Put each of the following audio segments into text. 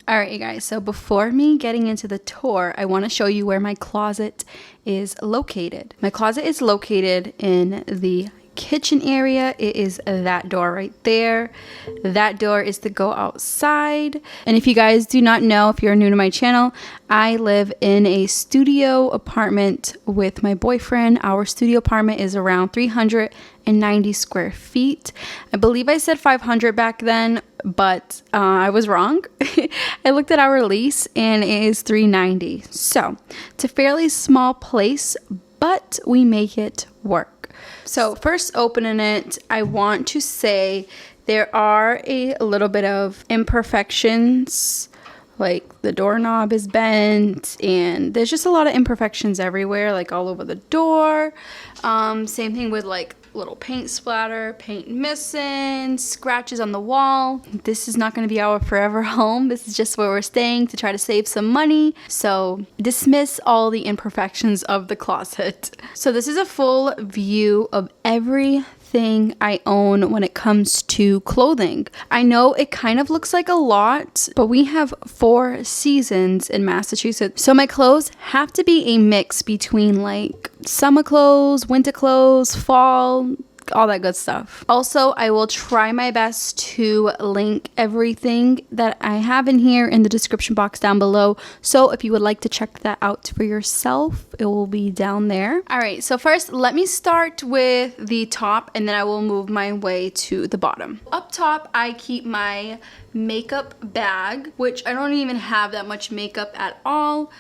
All right, you guys, so before me getting into the tour, I want to show you where my closet is located. My closet is located in the kitchen area. It is that door right there. That door is to go outside. And if you guys do not know, if you're new to my channel, I live in a studio apartment with my boyfriend. Our studio apartment is around 390 square feet. I believe I said 500 back then, but I was wrong. I looked at our lease and it is 390. So it's a fairly small place, but we make it work. So first opening it, I want to say there are a little bit of imperfections, like the doorknob is bent and there's just a lot of imperfections everywhere, like all over the door. Same thing with like little paint splatter, paint missing, scratches on the wall. This is not going to be our forever home. This is just where we're staying to try to save some money. So dismiss all the imperfections of the closet. So this is a full view of everything I own when it comes to clothing. I know it kind of looks like a lot, but we have 4 seasons in Massachusetts. So my clothes have to be a mix between like summer clothes, winter clothes, fall, all that good stuff. Also, I will try my best to link everything that I have in here in the description box down below. So if you would like to check that out for yourself, it will be down there. All right, so first let me start with the top and then I will move my way to the bottom. Up top, I keep my makeup bag, which I don't even have that much makeup at all.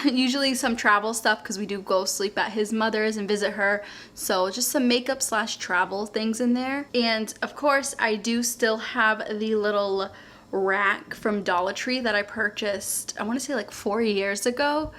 Usually some travel stuff because we do go sleep at his mother's and visit her, so just some makeup slash travel things in there. And of course I do still have the little rack from Dollar Tree that I purchased, I want to say like 4 years ago,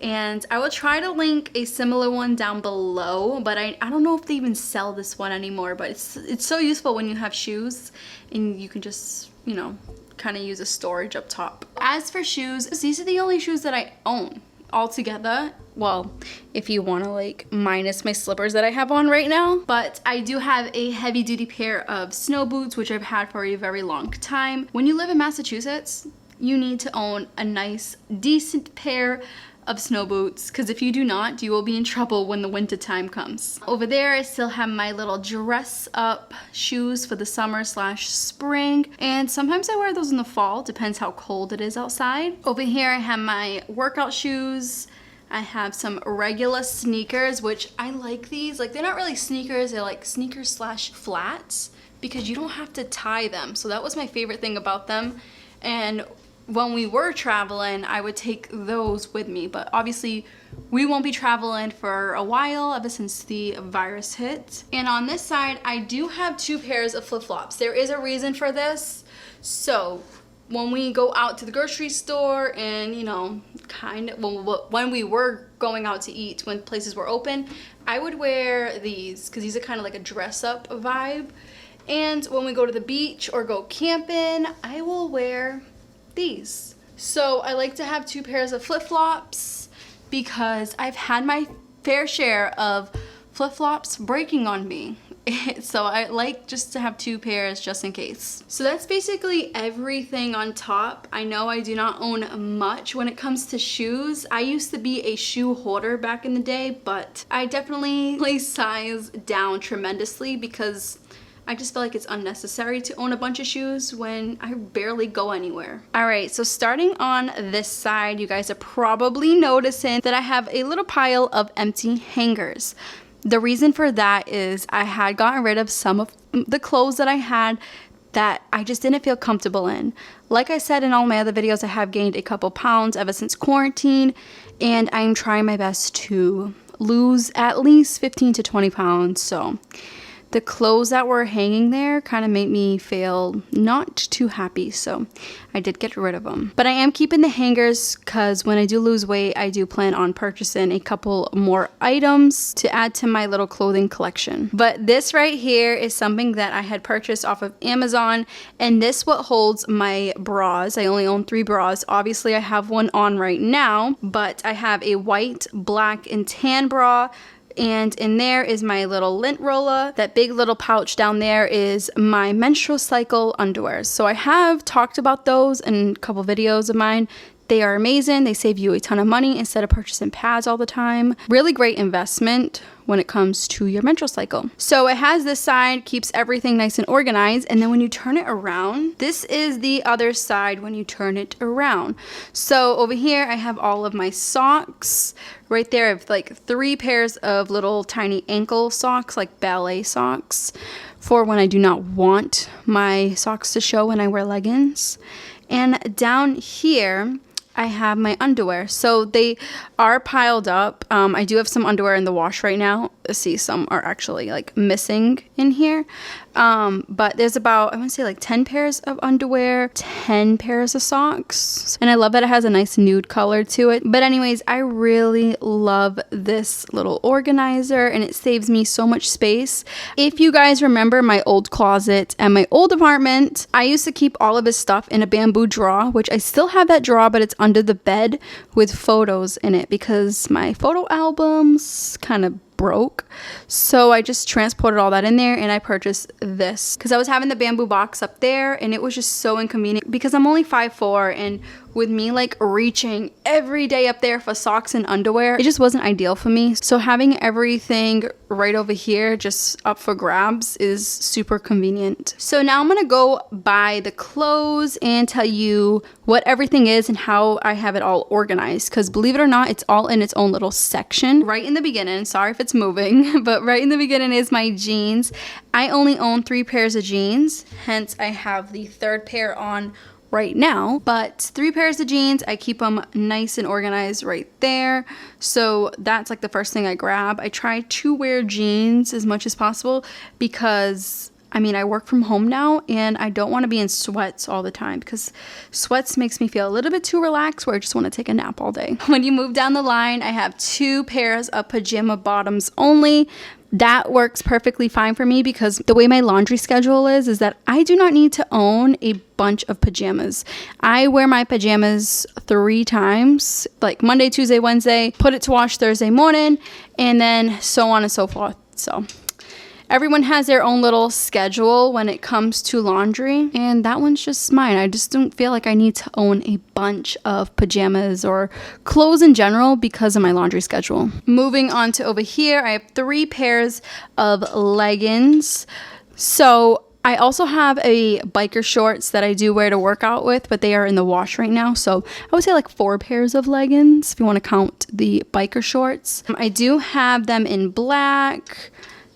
and I will try to link a similar one down below, but I don't know if they even sell this one anymore. But it's so useful when you have shoes and you can just, you know, kind of use a storage up top. As for shoes, these are the only shoes that I own altogether. Well, if you want to like minus my slippers that I have on right now. But I do have a heavy duty pair of snow boots, which I've had for a very long time. When you live in Massachusetts, you need to own a nice, decent pair of snow boots, because if you do not, you will be in trouble when the winter time comes. Over there, I still have my little dress up shoes for the summer slash spring, and sometimes I wear those in the fall, depends how cold it is outside. Over here, I have my workout shoes. I have some regular sneakers, which I like these. Like, they're not really sneakers, they're like sneakers slash flats, because you don't have to tie them. So that was my favorite thing about them. And when we were traveling, I would take those with me, but obviously we won't be traveling for a while ever since the virus hit. And on this side, I do have 2 pairs of flip-flops. There is a reason for this. So when we go out to the grocery store and, you know, kind of when we were going out to eat, when places were open, I would wear these because these are kind of like a dress-up vibe. And when we go to the beach or go camping, I will wear these. So I like to have 2 pairs of flip-flops because I've had my fair share of flip-flops breaking on me. So I like just to have 2 pairs just in case. So that's basically everything on top. I know I do not own much when it comes to shoes. I used to be a shoe hoarder back in the day, but I definitely size down tremendously because I just feel like it's unnecessary to own a bunch of shoes when I barely go anywhere. All right, so starting on this side, you guys are probably noticing that I have a little pile of empty hangers. The reason for that is I had gotten rid of some of the clothes that I had that I just didn't feel comfortable in. Like I said in all my other videos, I have gained a couple pounds ever since quarantine, and I'm trying my best to lose at least 15 to 20 pounds. So the clothes that were hanging there kind of made me feel not too happy, so I did get rid of them. But I am keeping the hangers because when I do lose weight, I do plan on purchasing a couple more items to add to my little clothing collection. But this right here is something that I had purchased off of Amazon, and this what holds my bras. I only own 3 bras. Obviously, I have one on right now, but I have a white, black, and tan bra. and in there is my little lint roller. That big little pouch down there is my menstrual cycle underwear. So I have talked about those in a couple videos of mine. They are amazing. They save you a ton of money instead of purchasing pads all the time. Really great investment when it comes to your menstrual cycle. So it has this side, keeps everything nice and organized, and then when you turn it around, this is the other side when you turn it around. So over here I have all of my socks. Right there I have like 3 pairs of little tiny ankle socks, like ballet socks, for when I do not want my socks to show when I wear leggings. And down here I have my underwear. So they are piled up. I do have some underwear in the wash right now. See, some are actually like missing in here. But there's about, I want to say like 10 pairs of underwear, 10 pairs of socks. And I love that it has a nice nude color to it. But anyways, I really love this little organizer and it saves me so much space. If you guys remember my old closet and my old apartment, I used to keep all of this stuff in a bamboo drawer, which I still have that drawer, but it's under the bed with photos in it because my photo albums kind of broke. So I just transported all that in there and I purchased this because I was having the bamboo box up there and it was just so inconvenient because I'm only 5'4", and with me like reaching every day up there for socks and underwear, it just wasn't ideal for me. So having everything right over here just up for grabs is super convenient. So now I'm gonna go by the clothes and tell you what everything is and how I have it all organized, because believe it or not, it's all in its own little section. Right in the beginning, sorry if it's moving, but right in the beginning is my jeans. I only own 3 pairs of jeans, hence I have the 3rd pair on right now, but 3 pairs of jeans, I keep them nice and organized right there. So that's like the first thing I grab. I try to wear jeans as much as possible because I mean, I work from home now and I don't want to be in sweats all the time because sweats makes me feel a little bit too relaxed where I just want to take a nap all day. When you move down the line, I have 2 pairs of pajama bottoms only. That works perfectly fine for me because the way my laundry schedule is that I do not need to own a bunch of pajamas. I wear my pajamas 3 times, like Monday, Tuesday, Wednesday, put it to wash Thursday morning, and then so on and so forth. So everyone has their own little schedule when it comes to laundry, and that one's just mine. I just don't feel like I need to own a bunch of pajamas or clothes in general because of my laundry schedule. Moving on to over here, I have 3 pairs of leggings. So I also have a biker shorts that I do wear to work out with, but they are in the wash right now. So I would say like 4 pairs of leggings if you want to count the biker shorts. I do have them in black,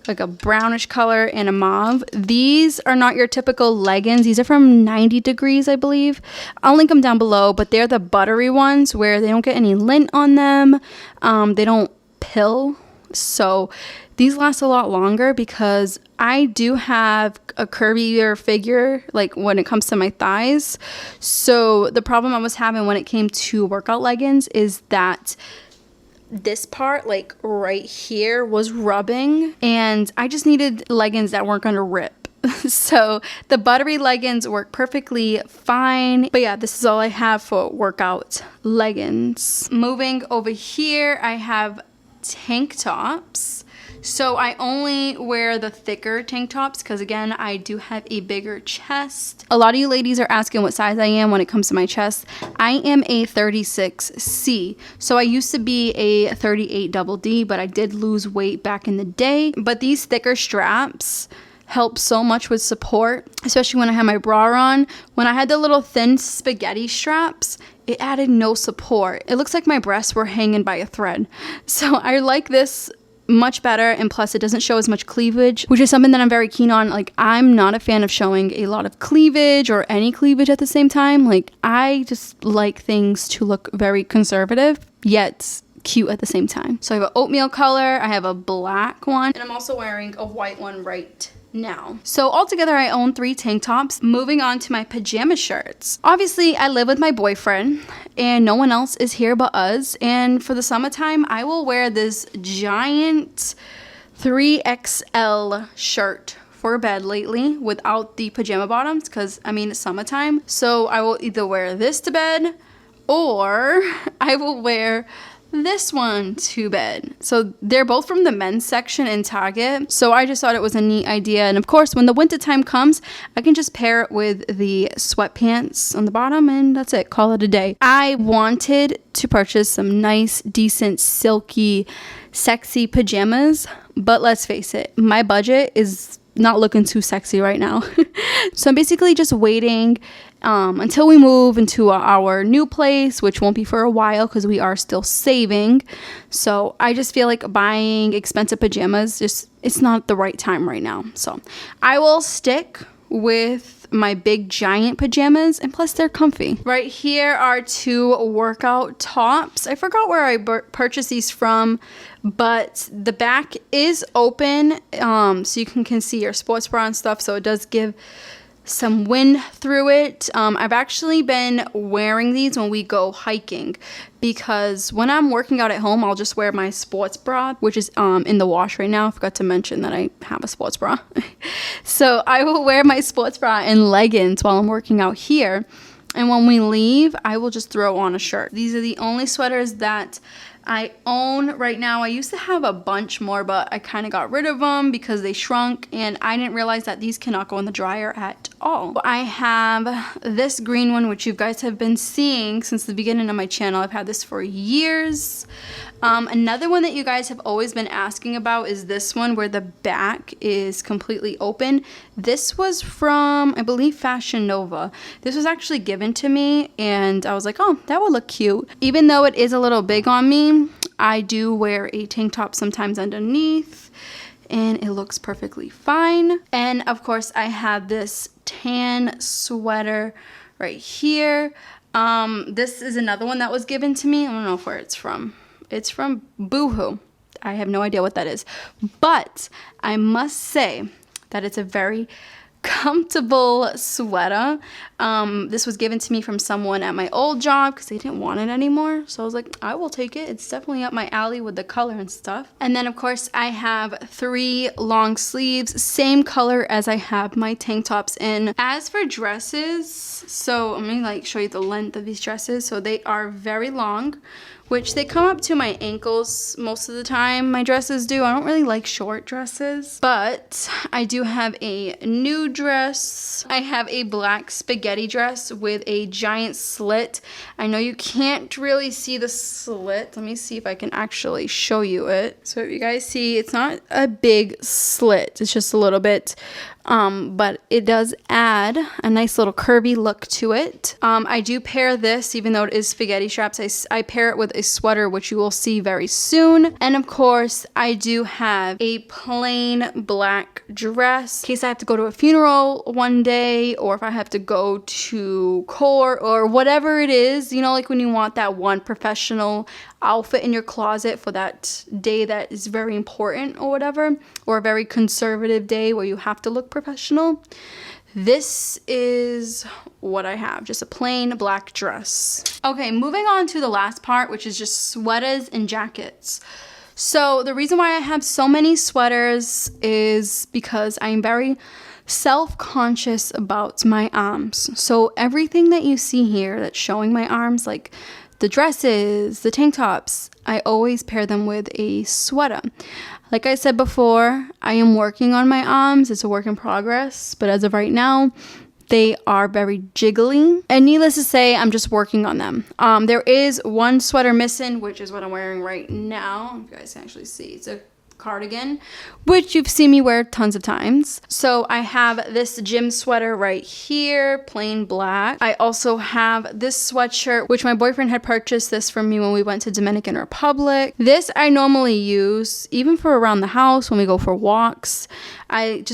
like a brownish color, and a mauve. These are not your typical leggings. These are from 90 Degrees, I believe. I'll link them down below, but they're the buttery ones where they don't get any lint on them. They don't pill. So these last a lot longer because I do have a curvier figure, like when it comes to my thighs. So the problem I was having when it came to workout leggings is that this part, like right here, was rubbing, and I just needed leggings that weren't gonna rip. So the buttery leggings work perfectly fine. But yeah, this is all I have for workout leggings. Moving over here, I have tank tops. So I only wear the thicker tank tops because, again, I do have a bigger chest. A lot of you ladies are asking what size I am when it comes to my chest. I am a 36C. So I used to be a 38 double D, but I did lose weight back in the day. But these thicker straps help so much with support, especially when I have my bra on. When I had the little thin spaghetti straps, it added no support. It looks like my breasts were hanging by a thread. So I like this much better, and plus it doesn't show as much cleavage, which is something that I'm very keen on. Like, I'm not a fan of showing a lot of cleavage or any cleavage at the same time. Like, I just like things to look very conservative yet cute at the same time. So I have an oatmeal color, I have a black one, and I'm also wearing a white one right now. So altogether I own 3 tank tops. Moving on to my pajama shirts. Obviously I live with my boyfriend and no one else is here but us, and for the summertime I will wear this giant 3XL shirt for bed lately without the pajama bottoms because I mean it's summertime. So I will either wear this to bed or I will wear this one to bed. So they're both from the men's section in Target. So I just thought it was a neat idea. And of course, when the winter time comes, I can just pair it with the sweatpants on the bottom and that's it. Call it a day. I wanted to purchase some nice, decent, silky, sexy pajamas. But let's face it, my budget is not looking too sexy right now. So I'm basically just waiting until we move into our new place, which won't be for a while because we are still saving. So I just feel like buying expensive pajamas, it's not the right time right now. So I will stick with my big giant pajamas, and plus they're comfy. Right here are two workout tops. I forgot where I purchased these from, but the back is open, so you can see your sports bra and stuff, so it does give some wind through it. I've actually been wearing these when we go hiking, because when I'm working out at home, I'll just wear my sports bra, which is in the wash right now. I forgot to mention that I have a sports bra. So I will wear my sports bra and leggings while I'm working out here. And when we leave, I will just throw on a shirt. These are the only sweaters that I own right now. I used to have a bunch more, but I kind of got rid of them because they shrunk, and I didn't realize that these cannot go in the dryer at all. I have this green one, which you guys have been seeing since the beginning of my channel. I've had this for years. Another one that you guys have always been asking about is this one where the back is completely open. This was from, I believe, Fashion Nova. This was actually given to me, and I was like, oh, that would look cute. Even though it is a little big on me, I do wear a tank top sometimes underneath, and it looks perfectly fine. And of course, I have this tan sweater right here. This is another one that was given to me. I don't know where it's from. It's from Boohoo. I have no idea what that is. But I must say that it's a very comfortable sweater. This was given to me from someone at my old job because they didn't want it anymore. So I was like, I will take it. It's definitely up my alley with the color and stuff. And then of course I have 3 long sleeves, same color as I have my tank tops in. As for dresses, so let me show you the length of these dresses. So they are very long, which they come up to my ankles most of the time. My dresses do. I don't really like short dresses, but I do have a nude dress. I have a black spaghetti dress with a giant slit. I know you can't really see the slit. Let me see if I can actually show you it. So if you guys see, it's not a big slit. It's just a little bit, but it does add a nice little curvy look to it. I do pair this, even though it is spaghetti straps, I pair it with a sweater, which you will see very soon. And of course, I do have a plain black dress in case I have to go to a funeral one day, or if I have to go to court or whatever it is, you know, like when you want that one professional outfit in your closet for that day that is very important or whatever, or a very conservative day where you have to look professional. This is what I have, just a plain black dress. Okay, moving on to the last part, which is just sweaters and jackets. So the reason why I have so many sweaters is because I'm very self-conscious about my arms. So everything that you see here that's showing my arms, like the dresses, the tank tops, I always pair them with a sweater. Like I said before, I am working on my arms. It's a work in progress, but as of right now, they are very jiggly. And needless to say, I'm just working on them. There is one sweater missing, which is what I'm wearing right now. You guys can actually see. It's a cardigan, which you've seen me wear tons of times. So I have this gym sweater right here, plain black. I also have this sweatshirt, which my boyfriend had purchased this for me when we went to Dominican Republic. This I normally use even for around the house when we go for walks. I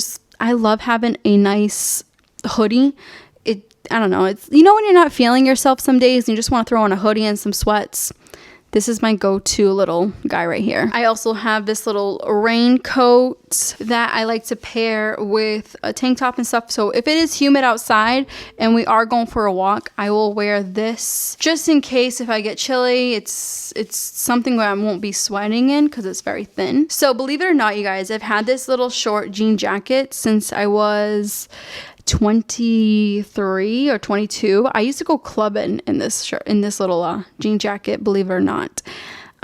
love having a nice hoodie. I don't know, it's, you know, when you're not feeling yourself some days and you just want to throw on a hoodie and some sweats. This is my go-to little guy right here. I also have this little raincoat that I like to pair with a tank top and stuff. So if it is humid outside and we are going for a walk, I will wear this just in case if I get chilly. It's something where I won't be sweating in because it's very thin. So believe it or not, you guys, I've had this little short jean jacket since I was 23 or 22. I used to go clubbing in this shirt, in this little jean jacket, believe it or not.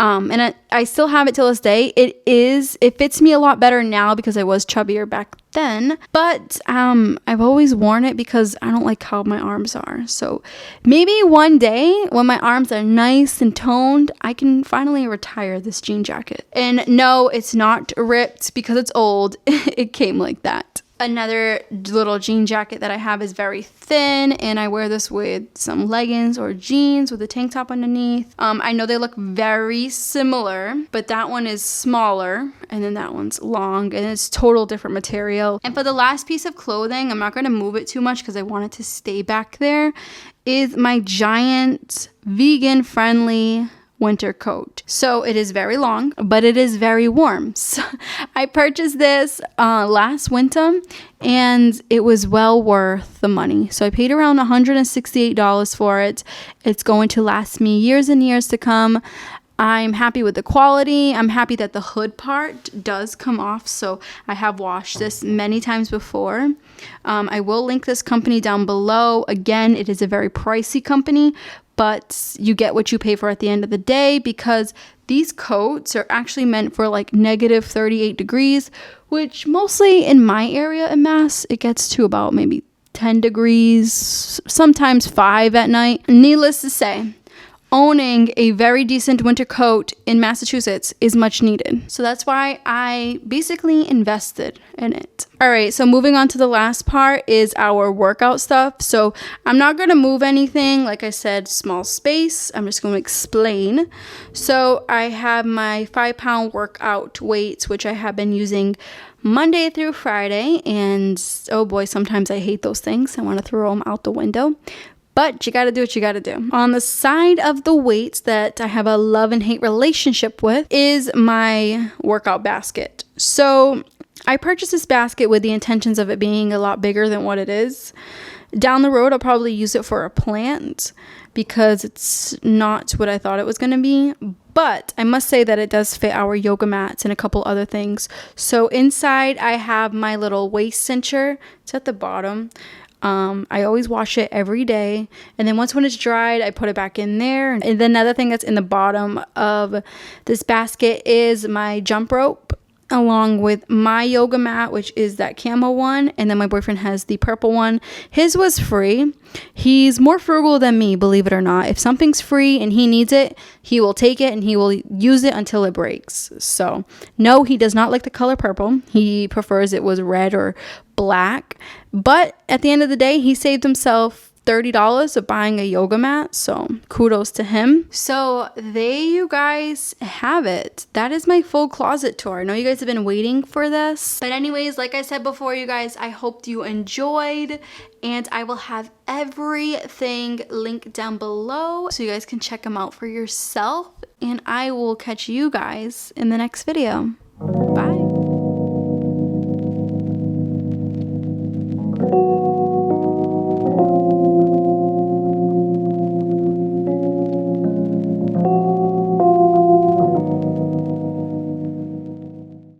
And I still have it till this day. It fits me a lot better now because I was chubbier back then, but I've always worn it because I don't like how my arms are. So maybe one day when my arms are nice and toned, I can finally retire this jean jacket. And no, it's not ripped because it's old. It came like that. Another little jean jacket that I have is very thin, and I wear this with some leggings or jeans with a tank top underneath. I know they look very similar, but that one is smaller and then that one's long, and it's total different material. And for the last piece of clothing, I'm not going to move it too much because I want it to stay back there, is my giant vegan friendly winter coat. So it is very long, but it is very warm. So I purchased this last winter, and it was well worth the money. So I paid around $168 for it. It's going to last me years and years to come. I'm happy with the quality. I'm happy that the hood part does come off. So I have washed this many times before. I will link this company down below. Again, it is a very pricey company, but you get what you pay for at the end of the day, because these coats are actually meant for like negative 38 degrees, which mostly in my area in Mass, it gets to about maybe 10 degrees, sometimes 5 at night. Needless to say, owning a very decent winter coat in Massachusetts is much needed. So that's why I basically invested in it. All right, so moving on to the last part is our workout stuff. So I'm not going to move anything. Like I said, small space. I'm just going to explain. So I have my 5-pound workout weights, which I have been using Monday through Friday. And oh boy, sometimes I hate those things. I want to throw them out the window. But you got to do what you got to do. On the side of the weights that I have a love and hate relationship with is my workout basket. So I purchased this basket with the intentions of it being a lot bigger than what it is. Down the road, I'll probably use it for a plant because it's not what I thought it was going to be. But I must say that it does fit our yoga mats and a couple other things. So inside, I have my little waist cincher. It's at the bottom. I always wash it every day, and then when it's dried, I put it back in there. And then another thing that's in the bottom of this basket is my jump rope, along with my yoga mat, which is that camo one, and then my boyfriend has the purple one. His was free. He's more frugal than me, believe it or not. If something's free and he needs it, he will take it and he will use it until it breaks. So no, he does not like the color purple. He prefers it was red or black. But at the end of the day, he saved himself $30 of buying a yoga mat, so kudos to him. So there you guys have it. That is my full closet tour. I know you guys have been waiting for this, but anyways, like I said before, you guys, I hope you enjoyed, and I will have everything linked down below so you guys can check them out for yourself, and I will catch you guys in the next video.